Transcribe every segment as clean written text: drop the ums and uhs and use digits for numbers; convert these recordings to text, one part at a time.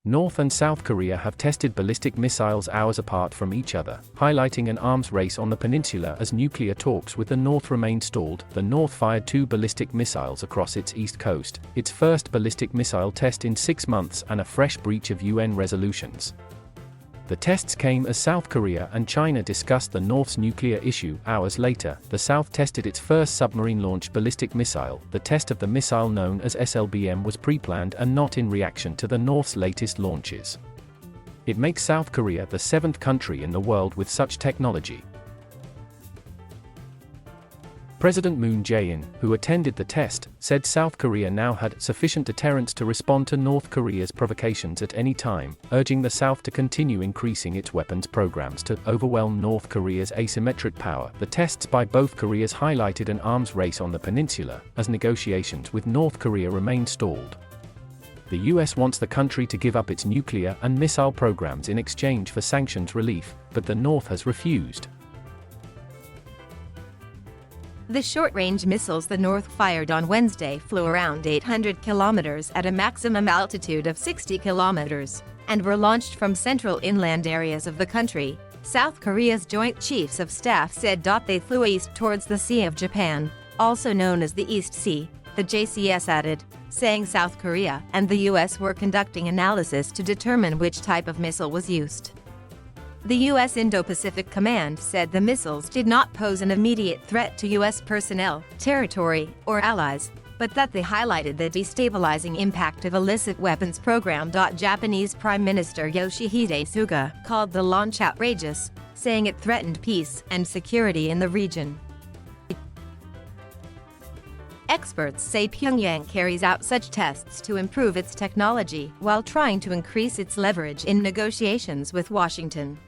North and South Korea have tested ballistic missiles hours apart from each other, highlighting an arms race on the peninsula as nuclear talks with the North remain stalled. The North fired 2 ballistic missiles across its east coast, its first ballistic missile test in 6 months and a fresh breach of UN resolutions. The tests came as South Korea and China discussed the North's nuclear issue. Hours later, the South tested its first submarine-launched ballistic missile. The test of the missile known as SLBM was pre-planned and not in reaction to the North's latest launches. It makes South Korea the 7th country in the world with such technology. President Moon Jae-in, who attended the test, said South Korea now had sufficient deterrence to respond to North Korea's provocations at any time, urging the South to continue increasing its weapons programs to overwhelm North Korea's asymmetric power. The tests by both Koreas highlighted an arms race on the peninsula, as negotiations with North Korea remain stalled. The US wants the country to give up its nuclear and missile programs in exchange for sanctions relief, but the North has refused. The short-range missiles the North fired on Wednesday flew around 800 kilometers at a maximum altitude of 60 kilometers, and were launched from central inland areas of the country, South Korea's Joint Chiefs of Staff said. They flew east towards the Sea of Japan, also known as the East Sea, the JCS added, saying South Korea and the US were conducting analysis to determine which type of missile was used. The U.S. Indo-Pacific Command said the missiles did not pose an immediate threat to U.S. personnel, territory, or allies, but that they highlighted the destabilizing impact of illicit weapons program. Japanese Prime Minister Yoshihide Suga called the launch outrageous, saying it threatened peace and security in the region. Experts say Pyongyang carries out such tests to improve its technology while trying to increase its leverage in negotiations with Washington.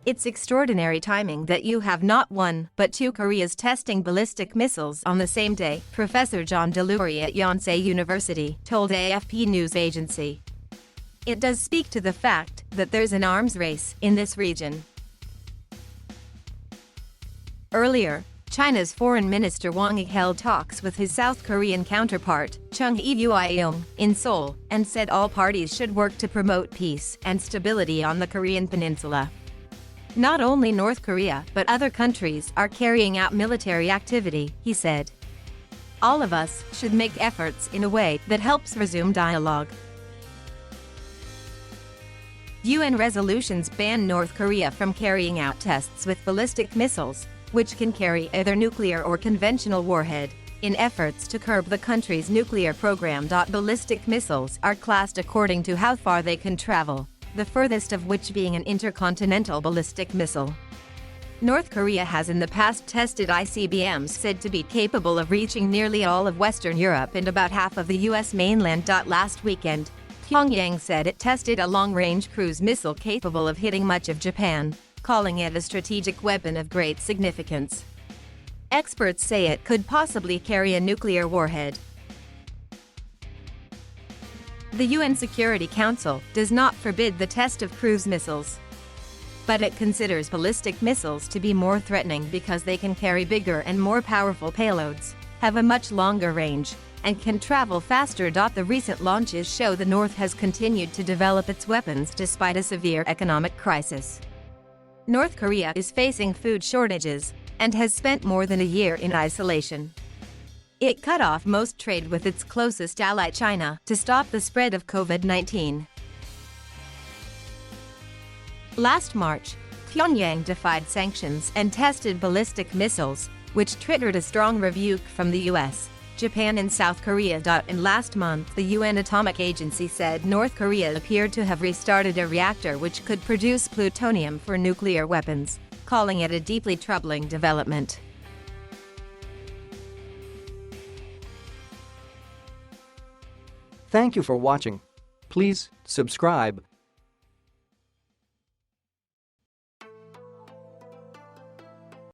It's extraordinary timing that you have not one, but 2 Koreas testing ballistic missiles on the same day, Professor John Delury at Yonsei University told AFP news agency. It does speak to the fact that there's an arms race in this region. Earlier, China's Foreign Minister Wang Yi held talks with his South Korean counterpart, Chung Eui-yong, in Seoul, and said all parties should work to promote peace and stability on the Korean peninsula. Not only North Korea but other countries are carrying out military activity, he said. All of us should make efforts in a way that helps resume dialogue. UN resolutions ban North Korea from carrying out tests with ballistic missiles, which can carry either nuclear or conventional warhead, in efforts to curb the country's nuclear program. Ballistic missiles are classed according to how far they can travel, the furthest of which being an intercontinental ballistic missile. North Korea has in the past tested ICBMs said to be capable of reaching nearly all of Western Europe and about half of the US mainland. Last weekend, Pyongyang said it tested a long-range cruise missile capable of hitting much of Japan, calling it a strategic weapon of great significance. Experts say it could possibly carry a nuclear warhead. The UN Security Council does not forbid the test of cruise missiles, but it considers ballistic missiles to be more threatening because they can carry bigger and more powerful payloads, have a much longer range, and can travel faster. The recent launches show the North has continued to develop its weapons despite a severe economic crisis. North Korea is facing food shortages and has spent more than a year in isolation. It cut off most trade with its closest ally China to stop the spread of COVID-19. Last March, Pyongyang defied sanctions and tested ballistic missiles, which triggered a strong rebuke from the US, Japan and South Korea. And last month, the UN Atomic Agency said North Korea appeared to have restarted a reactor which could produce plutonium for nuclear weapons, calling it a deeply troubling development. Thank you for watching. Please subscribe